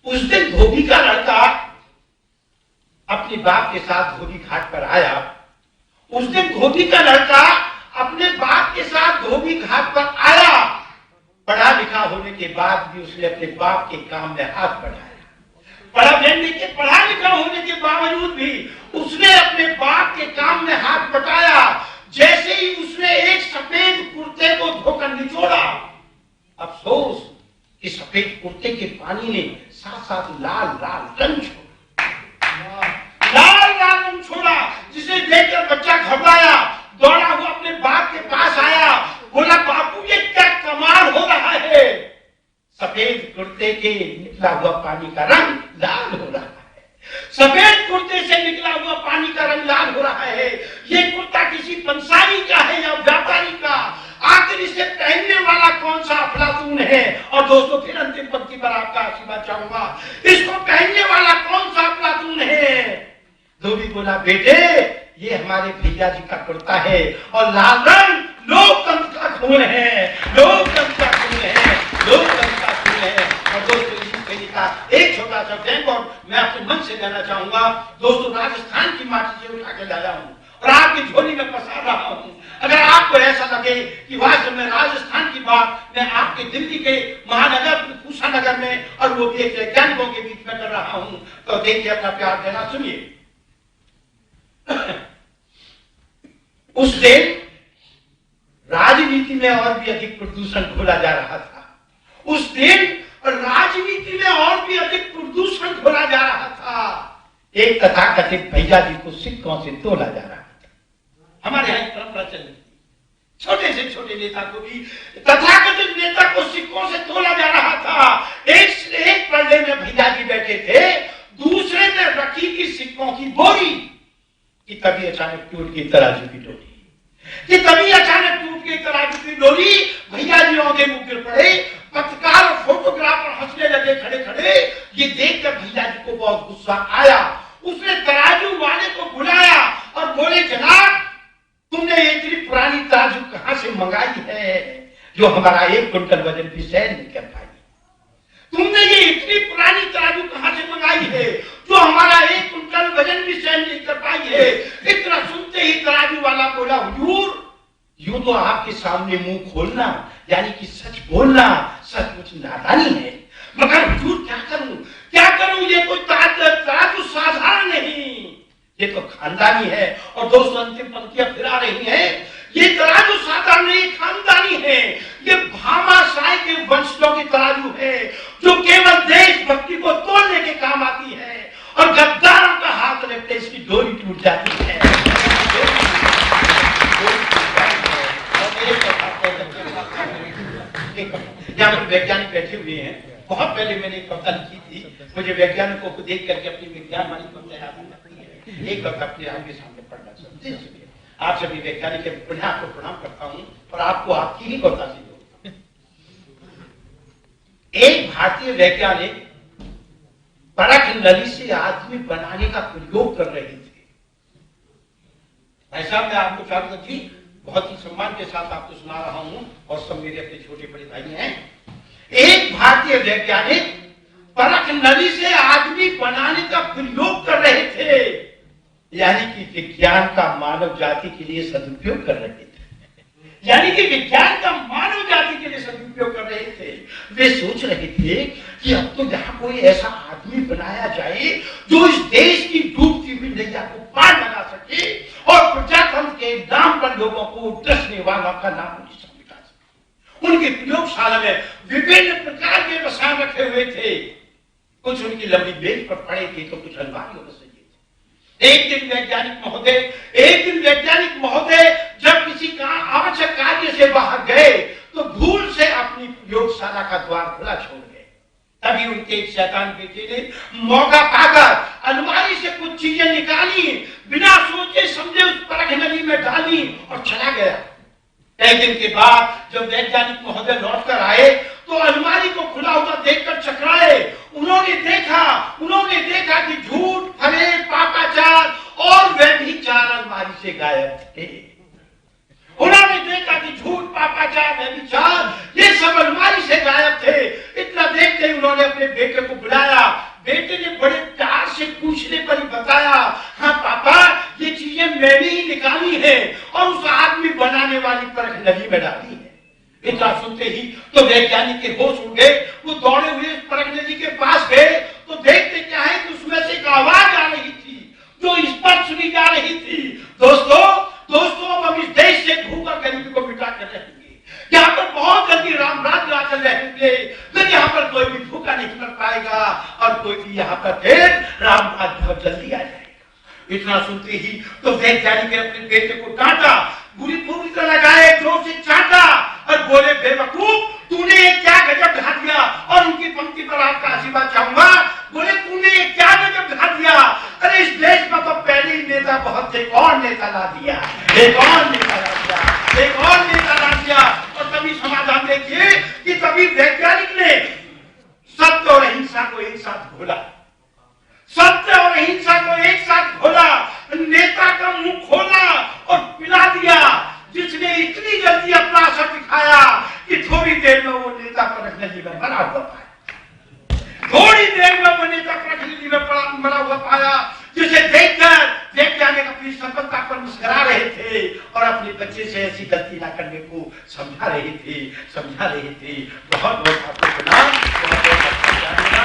उस दिन धोबी का लड़का अपने बाप के साथ धोबी घाट पर आया। उस दिन धोबी का लड़का अपने बाप के साथ धोबी घाट पर आया। पढ़ा लिखा होने के बाद भी उसने अपने बाप के काम में हाथ बढ़ाया। पढ़ा लिखा होने के बावजूद भी उसने अपने बाप के काम में हाथ बटाया। जैसे ही उसने एक सफेद कुर्ते को धोकर निचोड़ा, अफसोस कि सफेद कुर्ते के पानी ने साथ साथ लाल लाल रंग छोड़ा, लाल लाल रंग छोड़ा, जिसे देखकर बच्चा घबराया, दौड़ा हुआ अपने बाप के पास आया, बोला बापू ये क्या कमाल हो रहा है, सफेद कुर्ते के निकला हुआ पानी का रंग लाल हो रहा है, सफेद कुर्ते से निकला हुआ पानी का रंग लाल हो रहा है। ये कुर्ता किसी पंसारी का है या व्यापारी का, आखिर इसे पहनने वाला कौन सा अफलातून है। और दोस्तों फिर अंतिम पंक्ति पर आपका आशीर्वाद चाहूंगा, इसको पहनने वाला कौन सा अफलातून है। धोबी बोला बेटे ये हमारे भैया जी का कुर्ता है और लाल रंग लोकतंत्र का खून है, लोकतंत्र का खून है, लोकतंत्र का खून है। और दोस्तों इसी पहली का एक छोटा सा बैंक और मैं अपने मन से कहना चाहूंगा, दोस्तों राजस्थान की माटी से उठा के लाया हूँ और आपकी झोली में पसार रहा हूँ। अगर आपको ऐसा लगे कि वास्तव में राजस्थान की बात मैं आपके दिल्ली के महानगर कुशानगर में और वो भी वैज्ञानिकों के बीच में कर रहा हूं, तो देखिए अपना प्यार देना सुनिए। उस दिन राजनीति में और भी अधिक प्रदूषण घोला जा रहा था। उस दिन राजनीति में और भी अधिक प्रदूषण घोला जा रहा था। एक तथाकथित भैया जी को सिक्कों से तोला जा रहा था। हमारे यहाँ एक परंपरा चल रही थी, छोटे से छोटे नेता को भी तथाकथित नेता को सिक्कों से तोला जा रहा था। एक पल्ले में भैया जी बैठे थे, दूसरे में रखी थी सिक्कों की बोरी कि तभी अचानक टूट गई तराजू की डोरी, कि तभी अचानक टूट गई तराजू की डोरी। भैया जी औंधे मुंह गिर पड़े। पत्रकार और फोटोग्राफर हंसने लगे खड़े खड़े। ये देखकर भैया जी को बहुत गुस्सा आया। उसने तराजू वाले को बुलाया और बोले जनाब तुमने ये इतनी पुरानी तराजू कहां से मंगाई है जो हमारा 1 क्विंटल वजन भी सहन नहीं कर पाई। तुमने ये इतनी पुरानी तराजू कहां से मंगाई है जो हमारा 1 क्विंटल वजन भी सहन नहीं कर पाई है। इतना सुनते ही तराजू वाला बोला हुजूर यूं तो आपके सामने मुंह खोलना यानी कि सच बोलना सचमुच नादानी है, मगर हुजूर क्या करूं, ये कोई तराजू साधारण नहीं, ये तो खानदानी है। और दोस्तों अंतिम पंक्तियां फिर आ रही हैं, ये तराजू साधारण नहीं खानदानी है, ये भामाशाह के वंशजों की तराजू है जो केवल देशभक्ति को तोड़ने के काम आती है और गद्दारों का हाथ लगते इसकी डोरी टूट जाती है। यहाँ पर वैज्ञानिक बैठे हुए हैं। बहुत पहले मैंने एक कविता लिखी थी, मुझे वैज्ञानिकों को देख करके अपनी विज्ञान वाली कविता याद आती है। एक कविता अपने आपके सामने पढ़ना चाहते हैं। आप सभी वैज्ञानिक पुनः आपको प्रणाम करता हूँ और आपको आपकी ही कविता से जोड़ता हूं। एक भारतीय वैज्ञानिक परख नली से आदमी बनाने का प्रयोग कर रहे थे। ऐसा मैं आपको चाहता थी बहुत ही सम्मान के साथ आपको सुना रहा हूं और सब मेरे अपने छोटे बड़े भाई हैं। एक भारतीय वैज्ञानिक परख नली से आदमी बनाने का प्रयोग कर रहे थे, यानी कि विज्ञान का मानव जाति के लिए सदुपयोग कर रहे थे, यानी कि विज्ञान का मानव जाति के लिए सदुपयोग कर रहे थे। वे सोच रहे थे कि अब तो यहाँ कोई ऐसा आदमी बनाया जाए जो इस देश की डूबती हुई नैया को पार लगा सके और प्रजातंत्र के नाम पर लोगों को डसने वालों का नाम निशान मिटा सके। उनकी प्रयोगशाला में विभिन्न प्रकार के रसायन रखे हुए थे, कुछ उनकी लंबी बेंच पर पड़े थे तो कुछ अलमारियों में सजे थे। एक दिन वैज्ञानिक महोदय जब किसी का आवश्यक कार्य से बाहर गए तो भूल से अपनी प्रयोगशाला का द्वार खुला छोड़ गए। तभी उनके एक शैतान बेटे ने मौका पाकर अलमारी से कुछ चीजें निकाली, बिना सोचे समझे उस परख नली में डाली और चला गया। कई दिन के बाद जब वैज्ञानिक महोदय लौटकर आए तो अलमारी को खुला हुआ देखकर चकराए। उन्होंने देखा कि झूठ, फरेब, पापाचार और व्यभिचार अलमारी से गायब थे। उन्होंने देखा कि झूठ, पापाचार, व्यभिचार ये सब अलमारी से गायब थे। इतना देखते देखते ही उन्होंने अपने बेटे को बुलाया। बेटे ने बड़े प्यार से पूछने पर ही बताया, हाँ पापा ये चीजें मैंने ही निकाली है और उस आदमी बनाने वाली परख नदी में डाली है। इतना सुनते ही तो वैज्ञानिक के होश उड़ गए। वो दौड़े हुए परख नदी के पास गए तो देखते क्या है कि उसमें से एक आवाज आ रही थी जो इस पर सुनी जा रही थी, दोस्तों अब हम इस देश से भूख और गरीबी को मिटा कर रहेंगे। यहाँ पर बहुत जल्दी राम राज्य आकर रहेंगे, लेकिन यहाँ पर कोई भी भूखा नहीं मर पाएगा और कोई भी यहाँ पर फिर राम राज्य बहुत जल्दी आ जाएगा। इतना सुनते ही तो वैज्ञानिक ने अपने बेटे को डांटा, बुरी पूरी तरह लगाए, जोर से चाटा और बोले, बेवकूफ तूने ये क्या गजब ढा दिया। और उनकी पंक्ति पर आपका आशीर्वाद चाहूंगा। बोले तूने ये क्या गजब ढा दिया, अरे इस देश में तो पहले ही नेता बहुत थे, एक और नेता ला दिया, एक और नेता ला दिया, एक और नेता ला दिया। और तभी समाधान देखिए कि तभी वैज्ञानिक ने सत्य और अहिंसा को एक साथ घोला, सत्य और अहिंसा को एक साथ घोला, नेता का मुंह खोला और पिला दिया, जिसने इतनी जल्दी अपना असर दिखाया कि थोड़ी देर में वो नेता परख नदी में बना हुआ पाया। थोड़ी देर में वो नेता परख नदी में बना हुआ पाया, जिसे देखकर वैज्ञानिक अपनी सफलता पर मुस्कुरा रहे थे और अपने बच्चे से ऐसी गलती ना करने को समझा रहे थे। बहुत बहुत आपको प्रणाम।